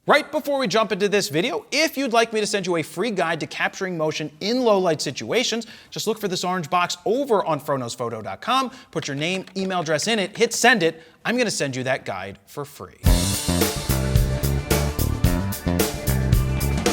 Right before we jump into this video, if you'd like me to send you a free guide to capturing motion in low light situations, just look for this orange box over on froknowsphoto.com, put your name, email address in it, hit send it. I'm going to send you that guide for free.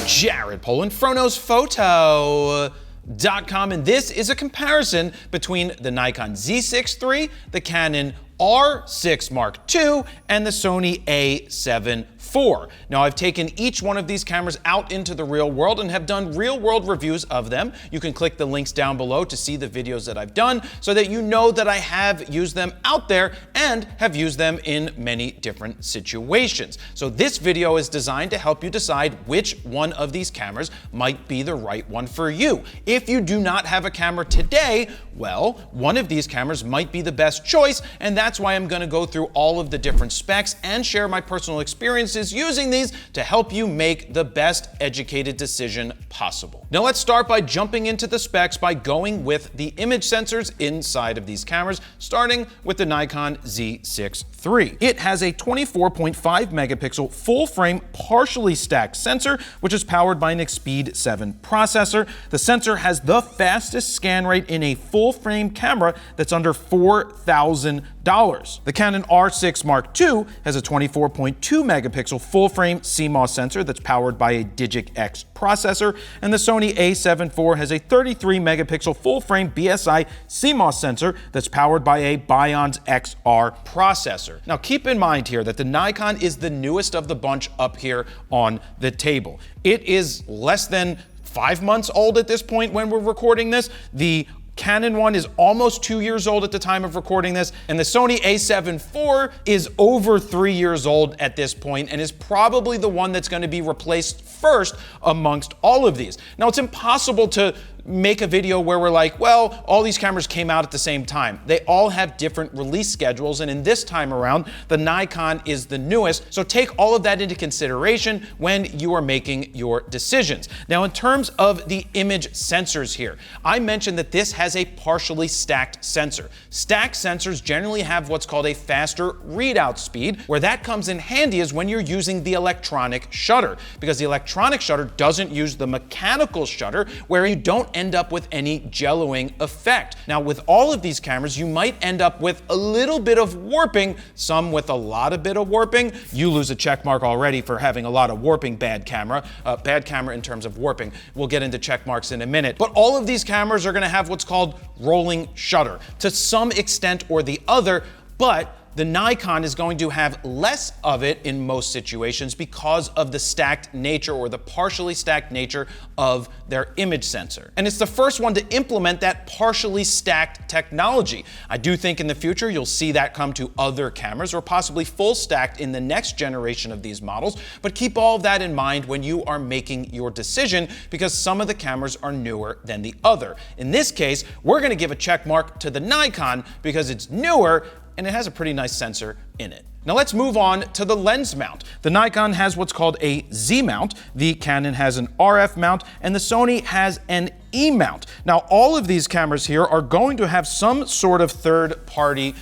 Jared Polin, froknowsphoto.com, and this is a comparison between the Nikon Z6 III, the Canon R6 Mark II, and the Sony A7 IV. Now, I've taken each one of these cameras out into the real world and have done real world reviews of them. You can click the links down below to see the videos that I've done so that you know that I have used them out there and have used them in many different situations. So this video is designed to help you decide which one of these cameras might be the right one for you. If you do not have a camera today, well, one of these cameras might be the best choice, and that's why I'm going to go through all of the different specs and share my personal experiences using these to help you make the best educated decision possible. Now let's start by jumping into the specs by going with the image sensors inside of these cameras, starting with the Nikon Z6 III. It has a 24.5 megapixel full frame partially stacked sensor, which is powered by an Expeed 7 processor. The sensor has the fastest scan rate in a full frame camera that's under $4,000. The Canon R6 Mark II has a 24.2 megapixel full frame CMOS sensor that's powered by a Digic X processor, and the Sony A7 IV has a 33 megapixel full frame BSI CMOS sensor that's powered by a Bionz XR processor. Now keep in mind here that the Nikon is the newest of the bunch up here on the table. It is less than 5 months old at this point when we're recording this. The Canon one is almost 2 years old at the time of recording this, and the Sony A7 IV is over 3 years old at this point and is probably the one that's going to be replaced first amongst all of these. Now, it's impossible to make a video where we're like, well, all these cameras came out at the same time. They all have different release schedules, and in this time around, the Nikon is the newest, so take all of that into consideration when you are making your decisions. Now, in terms of the image sensors here, I mentioned that this has a partially stacked sensor. Stacked sensors generally have what's called a faster readout speed. Where that comes in handy is when you're using the electronic shutter, because the electronic shutter doesn't use the mechanical shutter, where you don't end up with any jelloing effect. Now, with all of these cameras, you might end up with a little bit of warping, some with a lot of bit of warping. You lose a check mark already for having a lot of warping. Bad camera in terms of warping. We'll get into check marks in a minute. But all of these cameras are going to have what's called rolling shutter to some extent or the other, but the Nikon is going to have less of it in most situations because of the stacked nature or the partially stacked nature of their image sensor. And it's the first one to implement that partially stacked technology. I do think in the future you'll see that come to other cameras or possibly full stacked in the next generation of these models, but keep all of that in mind when you are making your decision because some of the cameras are newer than the other. In this case, we're going to give a check mark to the Nikon because it's newer and it has a pretty nice sensor in it. Now let's move on to the lens mount. The Nikon has what's called a Z mount, the Canon has an RF mount, and the Sony has an E mount. Now all of these cameras here are going to have some sort of third-party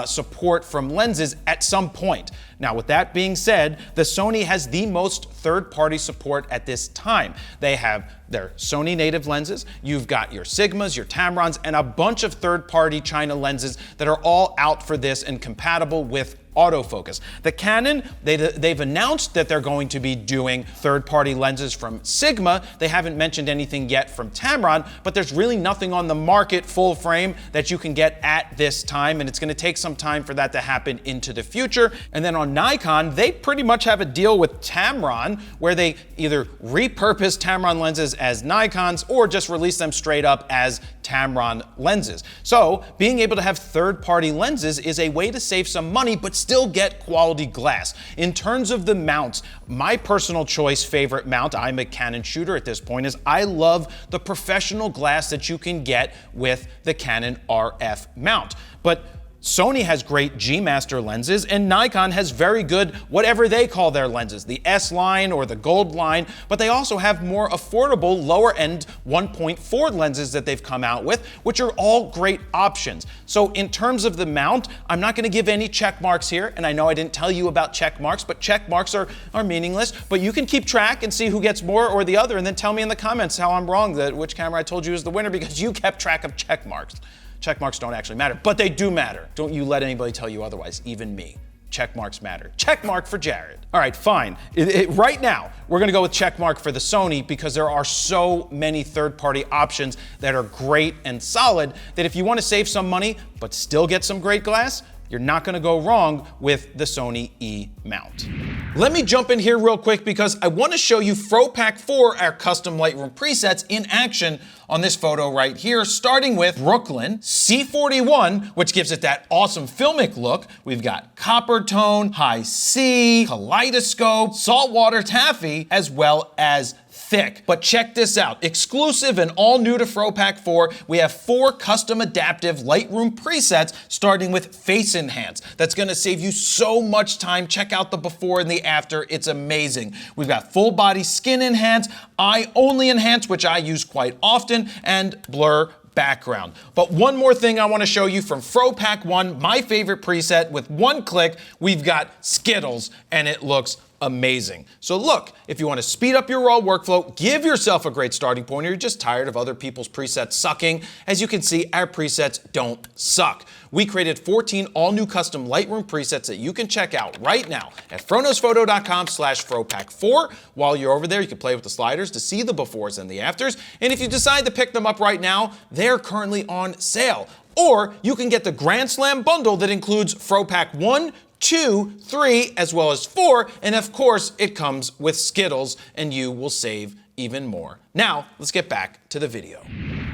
support from lenses at some point. Now, with that being said, the Sony has the most third-party support at this time. They have their Sony native lenses, you've got your Sigmas, your Tamrons, and a bunch of third-party China lenses that are all out for this and compatible with autofocus. The Canon, they've announced that they're going to be doing third-party lenses from Sigma. They haven't mentioned anything yet from Tamron, but there's really nothing on the market full frame that you can get at this time, and it's going to take some time for that to happen into the future. And then on Nikon, they pretty much have a deal with Tamron where they either repurpose Tamron lenses as Nikons or just release them straight up as Tamron lenses. So being able to have third-party lenses is a way to save some money but still get quality glass. In terms of the mounts, my personal choice favorite mount, I'm a Canon shooter at this point, is I love the professional glass that you can get with the Canon RF mount. But Sony has great G Master lenses, and Nikon has very good whatever they call their lenses, the S line or the Gold line, but they also have more affordable lower end 1.4 lenses that they've come out with, which are all great options. So in terms of the mount, I'm not going to give any check marks here, and I know I didn't tell you about check marks, but check marks are meaningless, but you can keep track and see who gets more or the other, and then tell me in the comments how I'm wrong, which camera I told you is the winner, because you kept track of check marks. Check marks don't actually matter, but they do matter. Don't you let anybody tell you otherwise, even me. Check marks matter. Check mark for Jared. All right, fine. Right now, we're gonna go with check mark for the Sony because there are so many third-party options that are great and solid that if you wanna save some money but still get some great glass, you're not gonna go wrong with the Sony E mount. Let me jump in here real quick because I wanna show you Fro Pack 4, our custom Lightroom presets, in action on this photo right here, starting with Brooklyn C41, which gives it that awesome filmic look. We've got copper tone, high C, kaleidoscope, saltwater taffy, as well as thick. But check this out, exclusive and all new to Fro Pack 4, we have 4 custom adaptive Lightroom presets, starting with Face Enhance. That's gonna save you so much time. Check out the before and the after, it's amazing. We've got full body skin enhance, eye only enhance, which I use quite often, and blur background. But one more thing I want to show you from Fro Pack 1, my favorite preset. With one click, we've got Skittles, and it looks amazing. So look, if you want to speed up your raw workflow, give yourself a great starting point, or you're just tired of other people's presets sucking, as you can see, our presets don't suck. We created 14 all-new custom Lightroom presets that you can check out right now at fronosphoto.com/FroPack4. While you're over there, you can play with the sliders to see the befores and the afters. And if you decide to pick them up right now, they're currently on sale. Or you can get the Grand Slam bundle that includes Fro Pack 1, 2, 3, as well as 4, and of course, it comes with Skittles, and you will save even more. Now, let's get back to the video.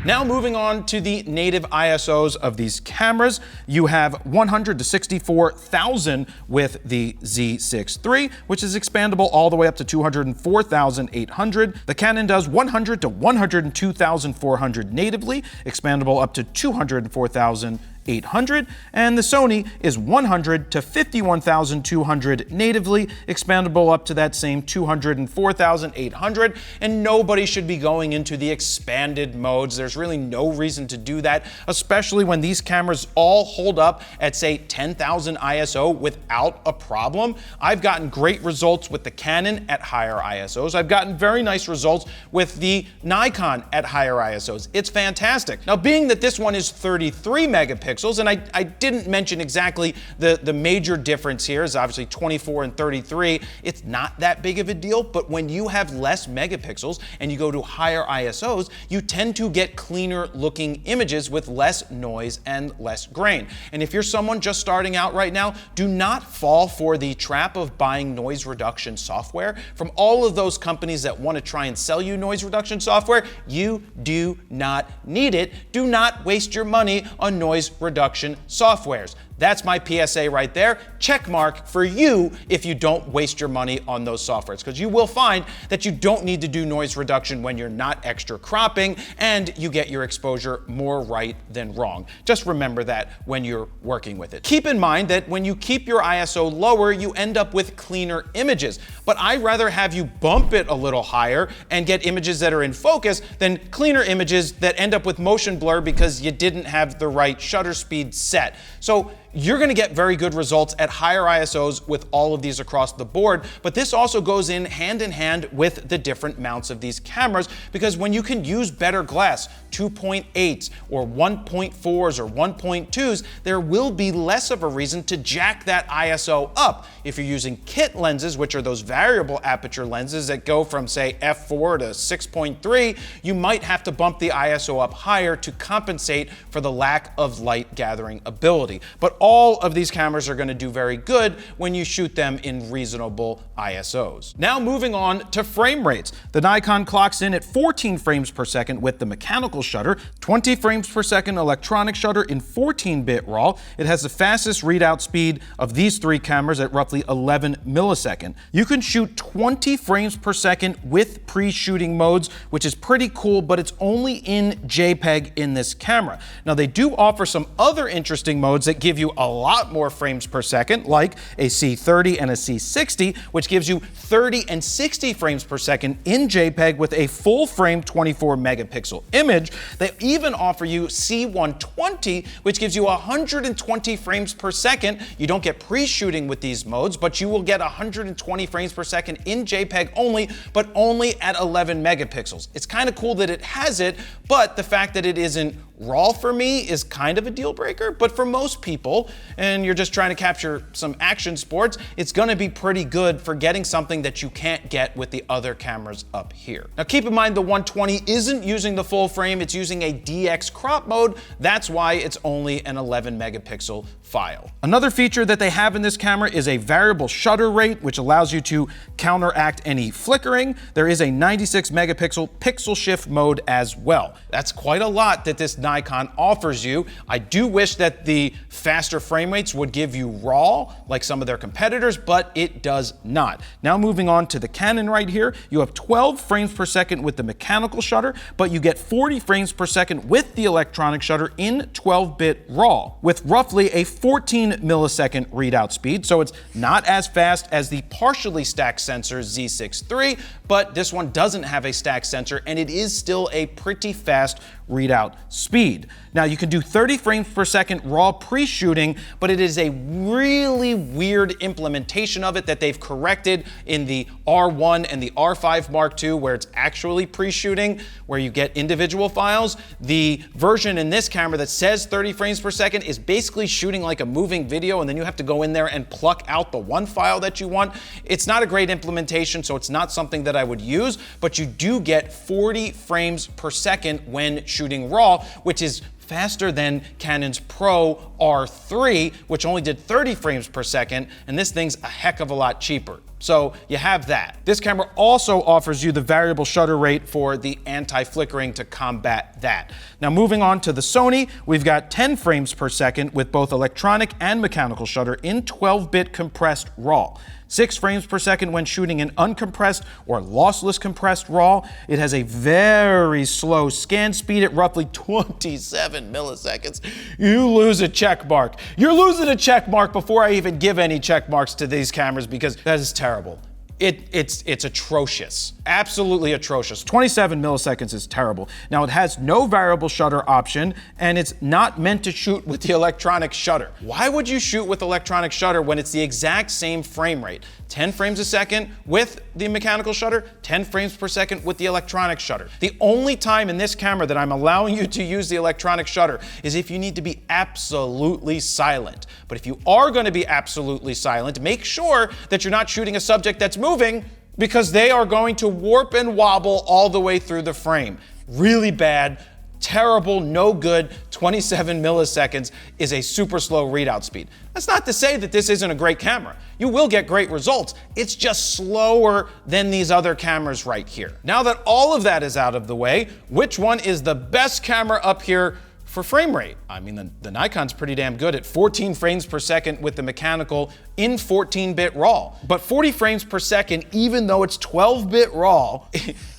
Now moving on to the native ISOs of these cameras, you have 100 to 64,000 with the Z6 III, which is expandable all the way up to 204,800. The Canon does 100 to 102,400 natively, expandable up to 204,800, and the Sony is 100 to 51,200 natively, expandable up to that same 204,800, and nobody should be going into the expanded modes. There's really no reason to do that, especially when these cameras all hold up at, say, 10,000 ISO without a problem. I've gotten great results with the Canon at higher ISOs. I've gotten very nice results with the Nikon at higher ISOs. It's fantastic. Now, being that this one is 33 megapixels, and I didn't mention exactly the major difference here is obviously 24 and 33. It's not that big of a deal, but when you have less megapixels and you go to higher ISOs, you tend to get cleaner looking images with less noise and less grain. And if you're someone just starting out right now, do not fall for the trap of buying noise reduction software from all of those companies that want to try and sell you noise reduction software. You do not need it. Do not waste your money on noise reduction softwares. That's my PSA right there. Check mark for you if you don't waste your money on those softwares, because you will find that you don't need to do noise reduction when you're not extra cropping, and you get your exposure more right than wrong. Just remember that when you're working with it. Keep in mind that when you keep your ISO lower, you end up with cleaner images, but I'd rather have you bump it a little higher and get images that are in focus than cleaner images that end up with motion blur because you didn't have the right shutter speed set. So you're gonna get very good results at higher ISOs with all of these across the board, but this also goes in hand with the different mounts of these cameras, because when you can use better glass, 2.8s or 1.4s or 1.2s, there will be less of a reason to jack that ISO up. If you're using kit lenses, which are those variable aperture lenses that go from, say, f4 to 6.3, you might have to bump the ISO up higher to compensate for the lack of light gathering ability. But all of these cameras are going to do very good when you shoot them in reasonable ISOs. Now moving on to frame rates. The Nikon clocks in at 14 frames per second with the mechanical shutter, 20 frames per second electronic shutter in 14-bit RAW. It has the fastest readout speed of these 3 cameras at roughly 11 millisecond. You can shoot 20 frames per second with pre-shooting modes, which is pretty cool, but it's only in JPEG in this camera. Now they do offer some other interesting modes that give you you a lot more frames per second, like a C30 and a C60, which gives you 30 and 60 frames per second in JPEG with a full frame 24 megapixel image. They even offer you C120, which gives you 120 frames per second. You don't get pre-shooting with these modes, but you will get 120 frames per second in JPEG only, but only at 11 megapixels. It's kind of cool that it has it, but the fact that it isn't RAW for me is kind of a deal breaker. But for most people, and you're just trying to capture some action sports, it's gonna be pretty good for getting something that you can't get with the other cameras up here. Now keep in mind the 120 isn't using the full frame, it's using a DX crop mode. That's why it's only an 11 megapixel file. Another feature that they have in this camera is a variable shutter rate, which allows you to counteract any flickering. There is a 96 megapixel pixel shift mode as well. That's quite a lot that this Nikon offers you. I do wish that the faster frame rates would give you RAW like some of their competitors, but it does not. Now moving on to the Canon right here, you have 12 frames per second with the mechanical shutter, but you get 40 frames per second with the electronic shutter in 12-bit RAW, with roughly a 14 millisecond readout speed, so it's not as fast as the partially stacked sensor Z6 III, but this one doesn't have a stacked sensor, and it is still a pretty fast readout speed. Now you can do 30 frames per second RAW pre-shooting, but it is a really weird implementation of it that they've corrected in the R1 and the R5 Mark II, where it's actually pre-shooting, where you get individual files. The version in this camera that says 30 frames per second is basically shooting like a moving video, and then you have to go in there and pluck out the one file that you want. It's not a great implementation, so it's not something that I would use, but you do get 40 frames per second when shooting RAW, which is faster than Canon's Pro R3, which only did 30 frames per second, and this thing's a heck of a lot cheaper. So you have that. This camera also offers you the variable shutter rate for the anti-flickering to combat that. Now moving on to the Sony, we've got 10 frames per second with both electronic and mechanical shutter in 12-bit compressed RAW. 6 frames per second when shooting in uncompressed or lossless compressed RAW. It has a very slow scan speed at roughly 27 milliseconds. You lose a check mark. You're losing a check mark before I even give any check marks to these cameras, because that is terrible. It's atrocious. Absolutely atrocious. 27 milliseconds is terrible. Now it has no variable shutter option, and it's not meant to shoot with the electronic shutter. Why would you shoot with electronic shutter when it's the exact same frame rate? 10 frames a second with the mechanical shutter, 10 frames per second with the electronic shutter. The only time in this camera that I'm allowing you to use the electronic shutter is if you need to be absolutely silent. But if you are going to be absolutely silent, make sure that you're not shooting a subject that's moving, because they are going to warp and wobble all the way through the frame. Really bad, terrible, no good. 27 milliseconds is a super slow readout speed. That's not to say that this isn't a great camera. You will get great results. It's just slower than these other cameras right here. Now that all of that is out of the way, which one is the best camera up here for frame rate? I mean, the Nikon's pretty damn good at 14 frames per second with the mechanical in 14-bit RAW. But 40 frames per second, even though it's 12-bit RAW,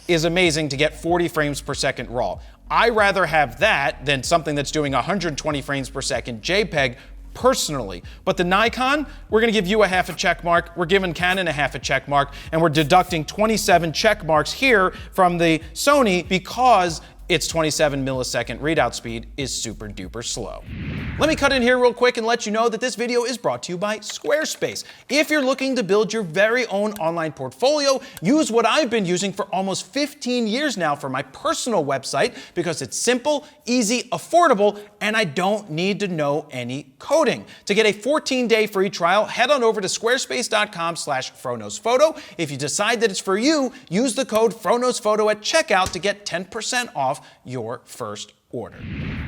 is amazing to get 40 frames per second RAW. I rather have that than something that's doing 120 frames per second JPEG personally. But the Nikon, we're gonna give you a half a check mark, we're giving Canon a half a check mark, and we're deducting 27 check marks here from the Sony because its 27 millisecond readout speed is super duper slow. Let me cut in here real quick and let you know that this video is brought to you by Squarespace. If you're looking to build your very own online portfolio, use what I've been using for almost 15 years now for my personal website, because it's simple, easy, affordable, and I don't need to know any coding. To get a 14-day free trial, head on over to squarespace.com/FroKnowsPhoto. If you decide that it's for you, use the code FroKnowsPhoto at checkout to get 10% off your first order.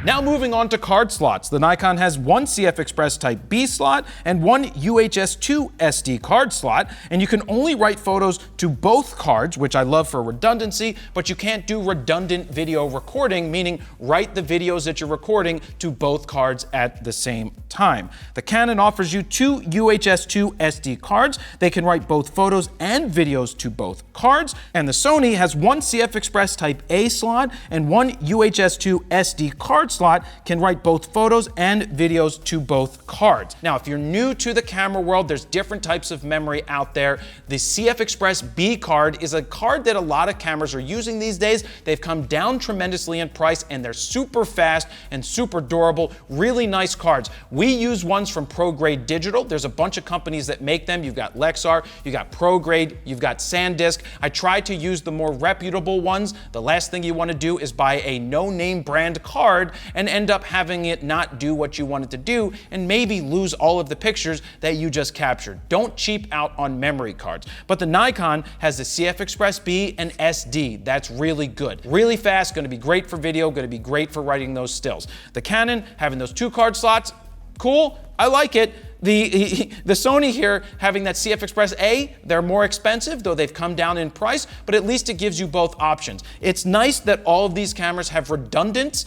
Now moving on to card slots. The Nikon has one CF Express Type B slot and one UHS-2 SD card slot, and you can only write photos to both cards, which I love for redundancy, but you can't do redundant video recording, meaning write the videos that you're recording to both cards at the same time. The Canon offers you two UHS-2 SD cards. They can write both photos and videos to both cards, and the Sony has one CF Express Type A slot and one UHS-2 SD card card slot can write both photos and videos to both cards. Now, if you're new to the camera world, there's different types of memory out there. The CF Express B card is a card that a lot of cameras are using these days. They've come down tremendously in price and they're super fast and super durable, really nice cards. We use ones from ProGrade Digital. There's a bunch of companies that make them. You've got Lexar, you've got ProGrade, you've got SanDisk. I try to use the more reputable ones. The last thing you want to do is buy a no-name brand card and end up having it not do what you want it to do and maybe lose all of the pictures that you just captured. Don't cheap out on memory cards. But the Nikon has the CF Express B and SD. That's really good. Really fast, going to be great for video, going to be great for writing those stills. The Canon having those 2 card slots, cool, I like it. The Sony here having that CF Express A, they're more expensive, though they've come down in price, but at least it gives you both options. It's nice that all of these cameras have redundant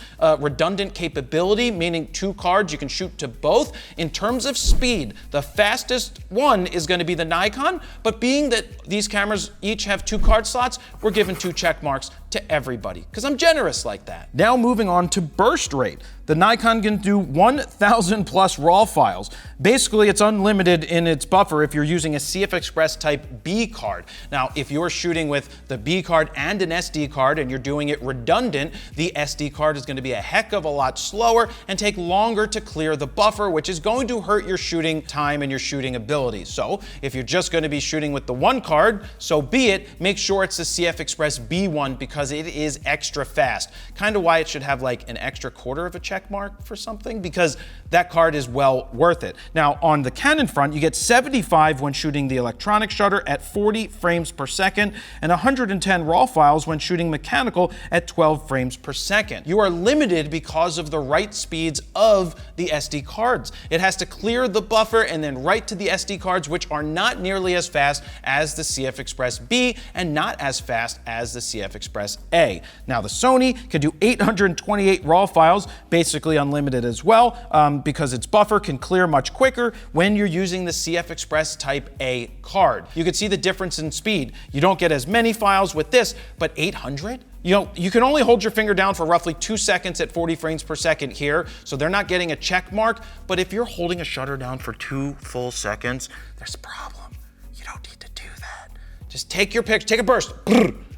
capability, meaning 2 cards, you can shoot to both. In terms of speed, the fastest one is going to be the Nikon, but being that these cameras each have 2 card slots, we're giving 2 check marks to everybody, because I'm generous like that. Now moving on to burst rate. The Nikon can do 1,000 plus RAW files. Basically, it's unlimited in its buffer if you're using a CF Express type B card. Now, if you're shooting with the B card and an SD card and you're doing it redundant, the SD card is going to be a heck of a lot slower and take longer to clear the buffer, which is going to hurt your shooting time and your shooting ability. So if you're just going to be shooting with the 1 card, so be it, make sure it's the CF Express B one because it is extra fast. Kind of why it should have like an extra quarter of a check mark for something, because that card is well worth it. Now on the Canon front, you get 75 when shooting the electronic shutter at 40 frames per second and 110 RAW files when shooting mechanical at 12 frames per second. You are limited because of the write speeds of the SD cards. It has to clear the buffer and then write to the SD cards, which are not nearly as fast as the CF Express B and not as fast as the CF Express A. Now the Sony can do 828 RAW files, basically unlimited as well, because its buffer can clear much quicker when you're using the CF Express Type A card. You can see the difference in speed. You don't get as many files with this, but 800? You know, you can only hold your finger down for roughly 2 seconds at 40 frames per second here, so they're not getting a check mark, but if you're holding a shutter down for 2 full seconds, there's a problem. You don't need to do that. Just take your picture, take a burst,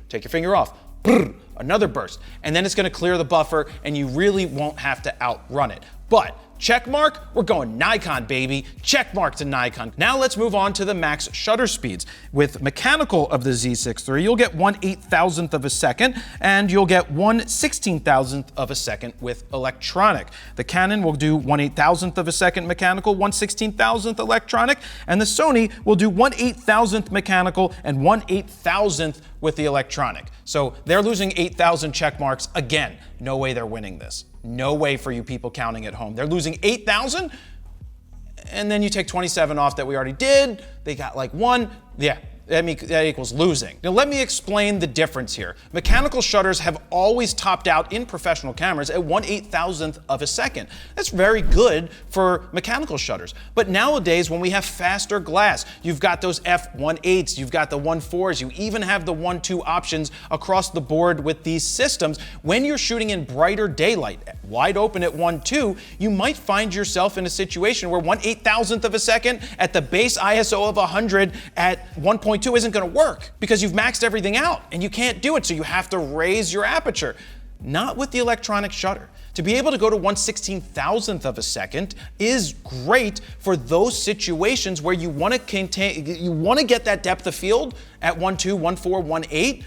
take your finger off, another burst, and then it's going to clear the buffer and you really won't have to outrun it. But check mark, we're going Nikon, baby. Check mark to Nikon. Now let's move on to the max shutter speeds. With mechanical of the Z6 III, you'll get 1/8,000th of a second, and you'll get 1/16,000th of a second with electronic. The Canon will do 1/8,000th of a second mechanical, 1/16,000th electronic, and the Sony will do 1/8,000th mechanical and 1/8,000th with the electronic. So they're losing 8,000 check marks again. No way they're winning this. No way for you people counting at home. They're losing 8,000, and then you take 27 off that we already did. They got like 1. Yeah, that equals losing. Now let me explain the difference here. Mechanical shutters have always topped out in professional cameras at 1/8,000th of a second. That's very good for mechanical shutters. But nowadays, when we have faster glass, you've got those f1.8s, you've got the 1.4s, you even have the 1.2 options across the board with these systems. When you're shooting in brighter daylight, wide open at 1.2, you might find yourself in a situation where 1/8,000th of a second at the base ISO of 100 at 1.2 isn't going to work because you've maxed everything out and you can't do it, so you have to raise your aperture. Not with the electronic shutter. To be able to go to 1/16,000th of a second is great for those situations where you want to get that depth of field at 1.2, 1.4, 1.8,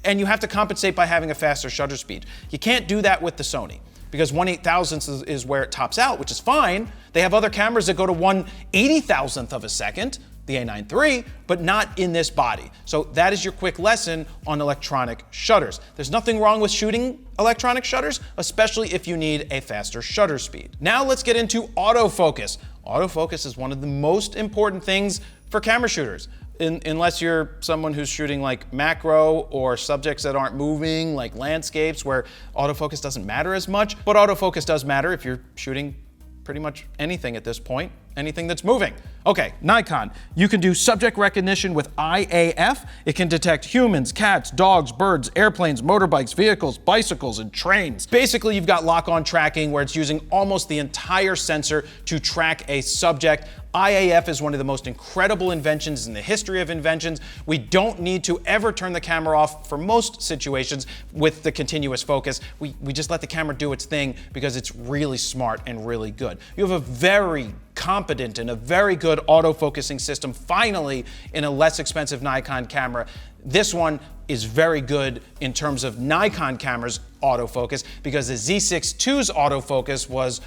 and you have to compensate by having a faster shutter speed. You can't do that with the Sony, because 1/8,000th is where it tops out, which is fine. They have other cameras that go to 1/80,000th of a second, the A9 III, but not in this body. So that is your quick lesson on electronic shutters. There's nothing wrong with shooting electronic shutters, especially if you need a faster shutter speed. Now let's get into autofocus. Autofocus is one of the most important things for camera shooters. Unless you're someone who's shooting like macro or subjects that aren't moving, like landscapes where autofocus doesn't matter as much. But autofocus does matter if you're shooting pretty much anything at this point. anything that's moving. Okay, Nikon. You can do subject recognition with IAF. It can detect humans, cats, dogs, birds, airplanes, motorbikes, vehicles, bicycles, and trains. Basically, you've got lock-on tracking where it's using almost the entire sensor to track a subject. IAF is one of the most incredible inventions in the history of inventions. We don't need to ever turn the camera off for most situations with the continuous focus. We just let the camera do its thing because it's really smart and really good. You have a very competent and a very good autofocusing system finally in a less expensive Nikon camera. This one is very good in terms of Nikon cameras autofocus because the Z6 II's autofocus was,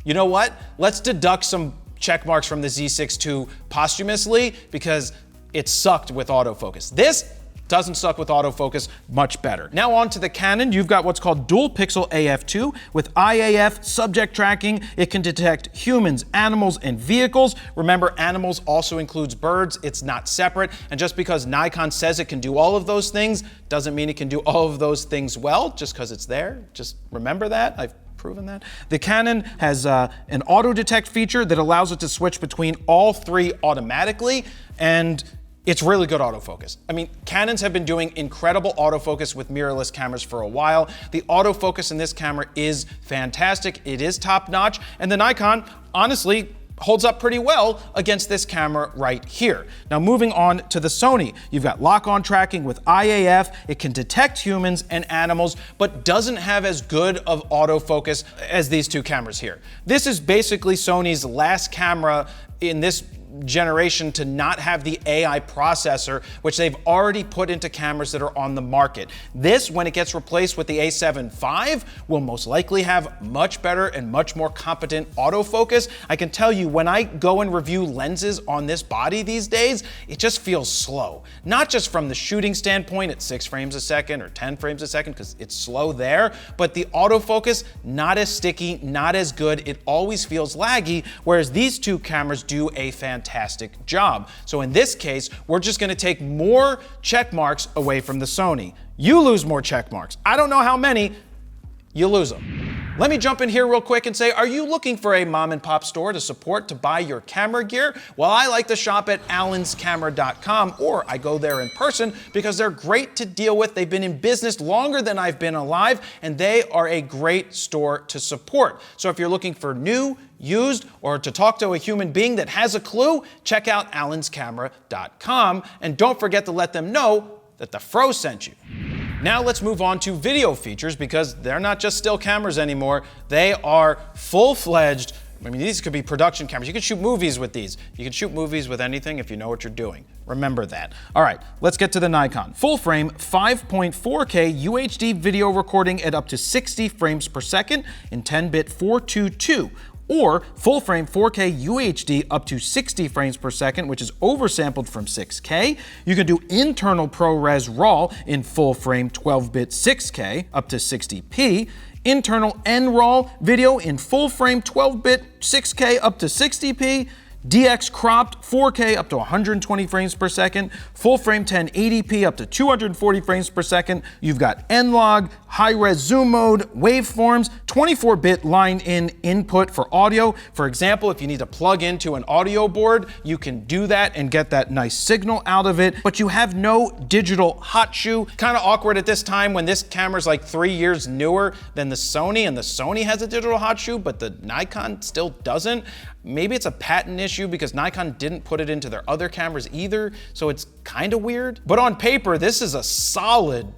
you know what? Let's deduct some check marks from the Z6 II posthumously because it sucked with autofocus. This doesn't suck with autofocus, much better. Now on to the Canon. You've got what's called dual pixel AF2 with IAF subject tracking. It can detect humans, animals, and vehicles. Remember, animals also includes birds. It's not separate. And just because Nikon says it can do all of those things doesn't mean it can do all of those things well, just because it's there. Just remember that. I've proven that. The Canon has an auto detect feature that allows it to switch between all three automatically, and it's really good autofocus. I mean, Canons have been doing incredible autofocus with mirrorless cameras for a while. The autofocus in this camera is fantastic. It is top notch, and the Nikon, honestly, holds up pretty well against this camera right here. Now moving on to the Sony, you've got lock-on tracking with IAF. It can detect humans and animals, but doesn't have as good of autofocus as these two cameras here. This is basically Sony's last camera in this generation to not have the AI processor, which they've already put into cameras that are on the market. This, when it gets replaced with the A7 IV, will most likely have much better and much more competent autofocus. I can tell you, when I go and review lenses on this body these days, it just feels slow. Not just from the shooting standpoint at 6 frames a second or 10 frames a second, because it's slow there, but the autofocus, not as sticky, not as good. It always feels laggy, whereas these two cameras do a fantastic job. So in this case, we're just going to take more check marks away from the Sony. You lose more check marks. I don't know how many, you lose them. Let me jump in here real quick and say, are you looking for a mom and pop store to support to buy your camera gear? Well, I like to shop at allenscamera.com, or I go there in person because they're great to deal with. They've been in business longer than I've been alive, and they are a great store to support. So if you're looking for new, used, or to talk to a human being that has a clue, check out allenscamera.com, and don't forget to let them know that the Fro sent you. Now let's move on to video features, because they're not just still cameras anymore. They are full-fledged. I mean, these could be production cameras. You can shoot movies with these. You can shoot movies with anything if you know what you're doing. Remember that. All right, let's get to the Nikon. Full frame 5.4K UHD video recording at up to 60 frames per second in 10-bit 422. Or full frame 4K UHD up to 60 frames per second, which is oversampled from 6K. You can do internal ProRes RAW in full frame 12-bit 6K up to 60p. Internal NRAW video in full frame 12-bit 6K up to 60p. DX cropped 4K up to 120 frames per second, full frame 1080p up to 240 frames per second. You've got N-Log, high-res zoom mode, waveforms, 24-bit line-in input for audio. For example, if you need to plug into an audio board, you can do that and get that nice signal out of it, but you have no digital hot shoe. Kind of awkward at this time when this camera's like 3 years newer than the Sony, and the Sony has a digital hot shoe, but the Nikon still doesn't. Maybe it's a patent issue because Nikon didn't put it into their other cameras either, so it's kind of weird. But on paper, this is a solid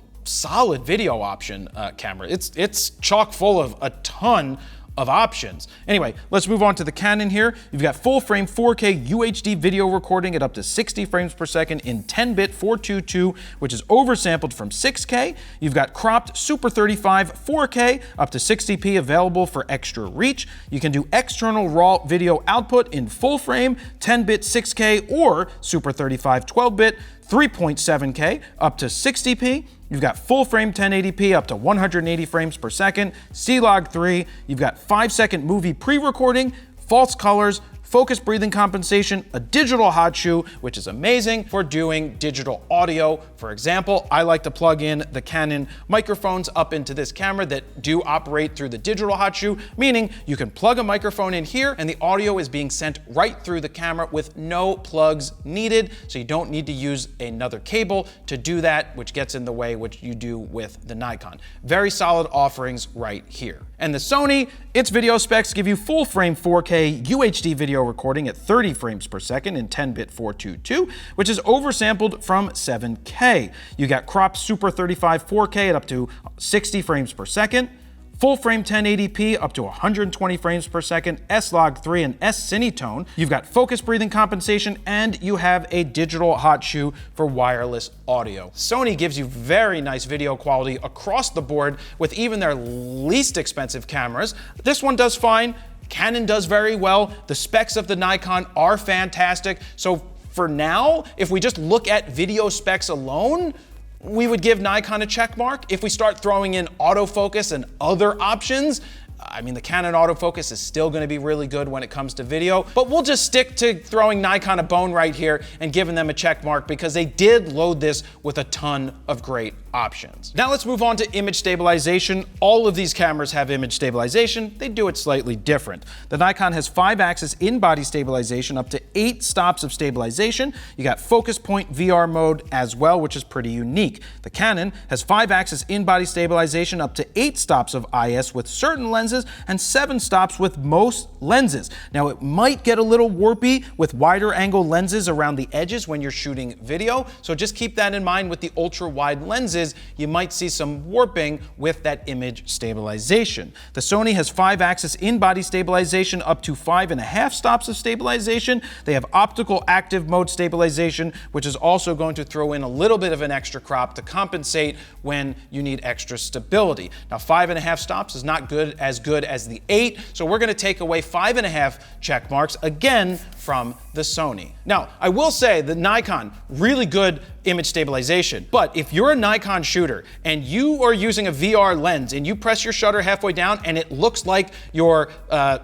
video option camera. It's chock full of a ton of options. Anyway, let's move on to the Canon here. You've got full frame 4K UHD video recording at up to 60 frames per second in 10-bit 422, which is oversampled from 6K. You've got cropped Super 35 4K up to 60p available for extra reach. You can do external RAW video output in full frame 10-bit 6K or Super 35 12-bit 3.7K up to 60p. You've got full frame 1080p up to 180 frames per second, C-Log 3. You've got 5-second movie pre-recording, false colors, focus breathing compensation, a digital hot shoe, which is amazing for doing digital audio. For example, I like to plug in the Canon microphones up into this camera that do operate through the digital hot shoe, meaning you can plug a microphone in here and the audio is being sent right through the camera with no plugs needed. So you don't need to use another cable to do that, which gets in the way, which you do with the Nikon. Very solid offerings right here. And the Sony, its video specs give you full frame 4K UHD video recording at 30 frames per second in 10-bit 422, which is oversampled from 7K. You got cropped Super 35 4K at up to 60 frames per second, full frame 1080p up to 120 frames per second, S-Log3 and S-Cinetone. You've got focus breathing compensation, and you have a digital hot shoe for wireless audio. Sony gives you very nice video quality across the board with even their least expensive cameras. This one does fine. Canon does very well. The specs of the Nikon are fantastic. So for now, if we just look at video specs alone, we would give Nikon a check mark. If we start throwing in autofocus and other options, I mean, the Canon autofocus is still going to be really good when it comes to video, but we'll just stick to throwing Nikon a bone right here and giving them a check mark because they did load this with a ton of great options. Now let's move on to image stabilization. All of these cameras have image stabilization. They do it slightly different. The Nikon has 5-axis in-body stabilization, up to 8 stops of stabilization. You got focus point VR mode as well, which is pretty unique. The Canon has 5-axis in-body stabilization, up to 8 stops of IS with certain lenses and 7 stops with most lenses. Now it might get a little warpy with wider angle lenses around the edges when you're shooting video, so just keep that in mind with the ultra wide lenses. You might see some warping with that image stabilization. The Sony has 5-axis in-body stabilization, up to 5.5 stops of stabilization. They have optical active mode stabilization, which is also going to throw in a little bit of an extra crop to compensate when you need extra stability. Now 5.5 stops is not as good as the 8, so we're going to take away 5.5 check marks again from the Sony. Now, I will say the Nikon, really good image stabilization, but if you're a Nikon shooter and you are using a VR lens and you press your shutter halfway down and it looks like your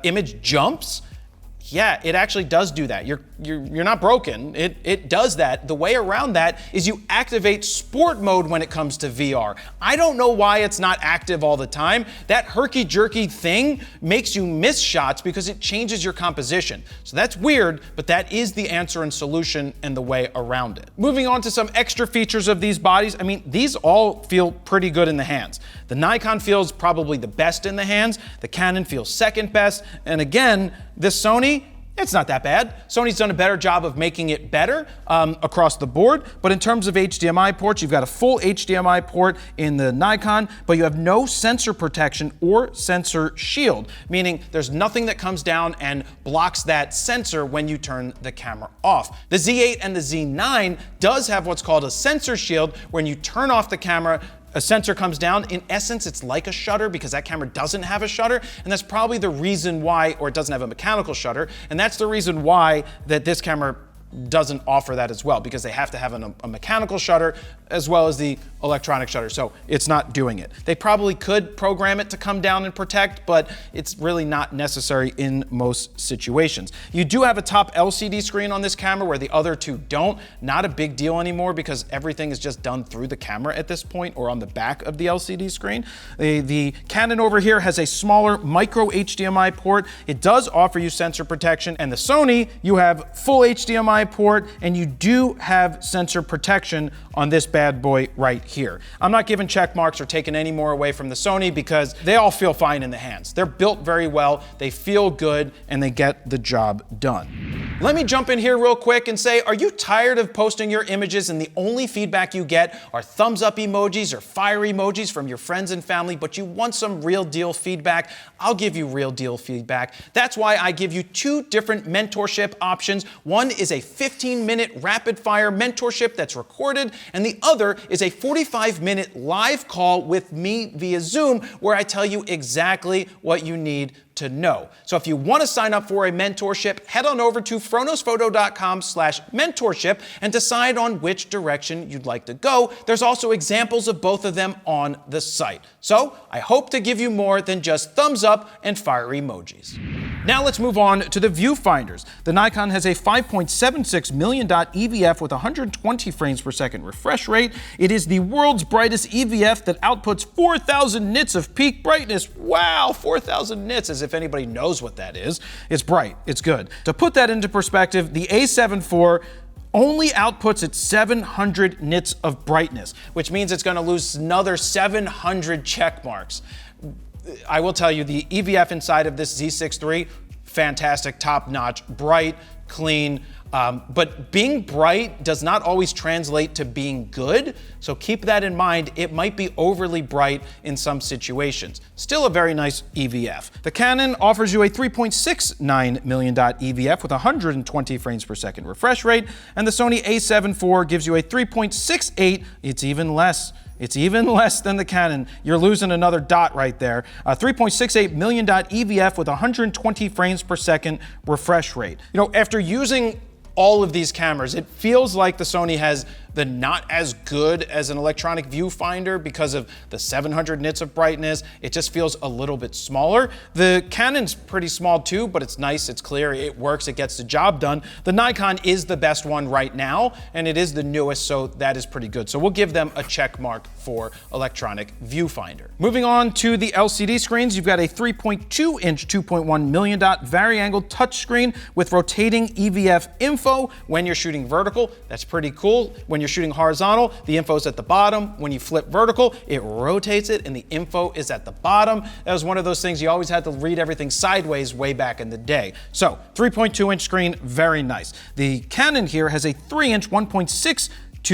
image jumps, yeah, it actually does do that. You're not broken. It does that. The way around that is you activate sport mode when it comes to VR. I don't know why it's not active all the time. That herky-jerky thing makes you miss shots because it changes your composition. So that's weird, but that is the answer and solution and the way around it. Moving on to some extra features of these bodies. I mean, these all feel pretty good in the hands. The Nikon feels probably the best in the hands. The Canon feels second best. And again, this Sony, it's not that bad. Sony's done a better job of making it better across the board, but in terms of HDMI ports, you've got a full HDMI port in the Nikon, but you have no sensor protection or sensor shield, meaning there's nothing that comes down and blocks that sensor when you turn the camera off. The Z8 and the Z9 does have what's called a sensor shield. When you turn off the camera, a sensor comes down. In essence, it's like a shutter because that camera doesn't have a shutter, and that's probably the reason why, or it doesn't have a mechanical shutter, and that's the reason why that this camera doesn't offer that as well, because they have to have a mechanical shutter as well as the electronic shutter, so it's not doing it. They probably could program it to come down and protect, but it's really not necessary in most situations. You do have a top LCD screen on this camera where the other two don't. Not a big deal anymore because everything is just done through the camera at this point or on the back of the LCD screen. The Canon over here has a smaller micro HDMI port. It does offer you sensor protection, and the Sony, you have full HDMI port, and you do have sensor protection on this bad boy right here. I'm not giving check marks or taking any more away from the Sony because they all feel fine in the hands. They're built very well, they feel good, and they get the job done. Let me jump in here real quick and say, are you tired of posting your images and the only feedback you get are thumbs up emojis or fire emojis from your friends and family, but you want some real deal feedback? I'll give you real deal feedback. That's why I give you 2 different mentorship options. One is a 15-minute rapid-fire mentorship that's recorded, and the other is a 45-minute live call with me via Zoom where I tell you exactly what you need to know. So if you want to sign up for a mentorship, head on over to froknosphoto.com/mentorship and decide on which direction you'd like to go. There's also examples of both of them on the site. So I hope to give you more than just thumbs up and fire emojis. Now let's move on to the viewfinders. The Nikon has a 5.76 million dot EVF with 120 frames per second refresh rate. It is the world's brightest EVF that outputs 4,000 nits of peak brightness. Wow, 4,000 nits, as if anybody knows what that is. It's bright, it's good. To put that into perspective, the A7 IV only outputs at 700 nits of brightness, which means it's going to lose another 700 check marks. I will tell you, the EVF inside of this Z6 III, fantastic, top-notch, bright, clean, but being bright does not always translate to being good, so keep that in mind. It might be overly bright in some situations. Still a very nice EVF. The Canon offers you a 3.69 million dot EVF with 120 frames per second refresh rate, and the Sony A7 IV gives you a 3.68, it's even less. It's even less than the Canon. You're losing another dot right there. A 3.68 million dot EVF with 120 frames per second refresh rate. You know, after using all of these cameras, it feels like the Sony has the not as good as an electronic viewfinder because of the 700 nits of brightness. It just feels a little bit smaller. The Canon's pretty small too, but it's nice, it's clear, it works, it gets the job done. The Nikon is the best one right now, and it is the newest, so that is pretty good. So we'll give them a check mark for electronic viewfinder. Moving on to the LCD screens, you've got a 3.2 inch 2.1 million dot vari-angle touchscreen with rotating EVF info when you're shooting vertical. That's pretty cool. When you're shooting horizontal, the info's at the bottom. When you flip vertical, it rotates it and the info is at the bottom. That was one of those things you always had to read everything sideways way back in the day. So 3.2 inch screen, very nice. The Canon here has a 3 inch 1.62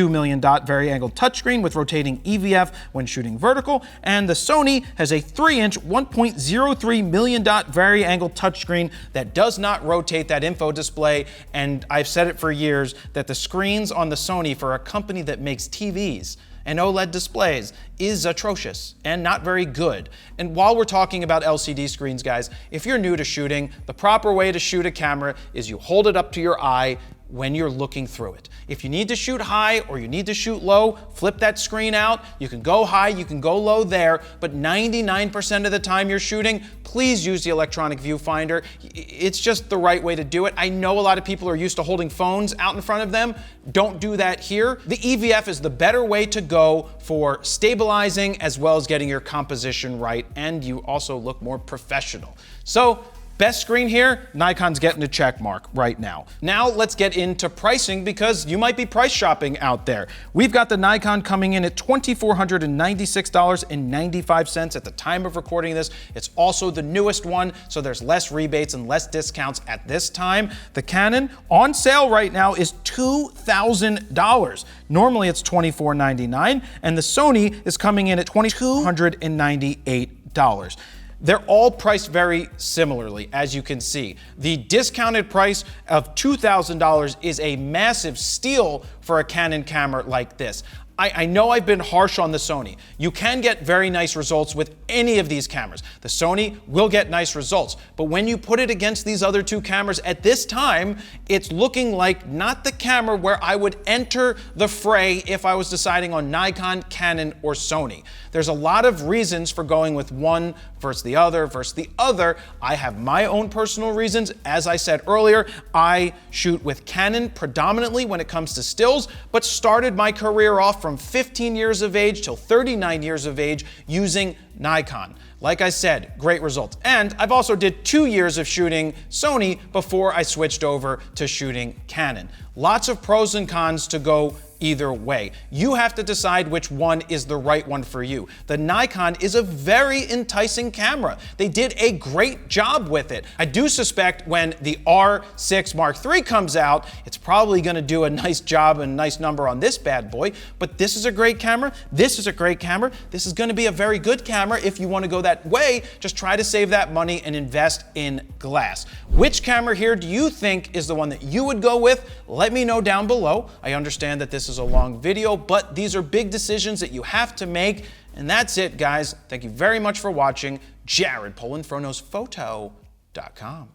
million dot vari-angle touchscreen with rotating EVF when shooting vertical, and the Sony has a 3 inch 1.03 million dot vari-angle touchscreen that does not rotate that info display. And I've said it for years that the screens on the Sony, for a company that makes TVs and OLED displays, is atrocious and not very good. And while we're talking about LCD screens, guys, if you're new to shooting, the proper way to shoot a camera is you hold it up to your eye when you're looking through it. If you need to shoot high or you need to shoot low, flip that screen out. You can go high, you can go low there, but 99% of the time you're shooting, please use the electronic viewfinder. It's just the right way to do it. I know a lot of people are used to holding phones out in front of them. Don't do that here. The EVF is the better way to go for stabilizing as well as getting your composition right, and you also look more professional. So, best screen here, Nikon's getting a check mark right now. Now let's get into pricing, because you might be price shopping out there. We've got the Nikon coming in at $2,496.95 at the time of recording this. It's also the newest one, so there's less rebates and less discounts at this time. The Canon on sale right now is $2,000. Normally it's $2,499, and the Sony is coming in at $2,298. They're all priced very similarly, as you can see. The discounted price of $2,000 is a massive steal for a Canon camera like this. I know I've been harsh on the Sony. You can get very nice results with any of these cameras. The Sony will get nice results, but when you put it against these other two cameras at this time, it's looking like not the camera where I would enter the fray if I was deciding on Nikon, Canon, or Sony. There's a lot of reasons for going with one versus the other versus the other. I have my own personal reasons. As I said earlier, I shoot with Canon predominantly when it comes to stills, but started my career off from 15 years of age till 39 years of age using Nikon. Like I said, great results. And I've also did 2 years of shooting Sony before I switched over to shooting Canon. Lots of pros and cons to go either way. You have to decide which one is the right one for you. The Nikon is a very enticing camera. They did a great job with it. I do suspect when the R6 Mark III comes out, it's probably gonna do a nice job and a nice number on this bad boy, but this is a great camera. This is a great camera. This is gonna be a very good camera if you wanna go that way. Just try to save that money and invest in glass. Which camera here do you think is the one that you would go with? Let me know down below. I understand that this is a long video, but these are big decisions that you have to make. And that's it, guys. Thank you very much for watching. Jared Polin, FroKnowsPhoto.com.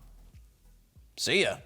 See ya.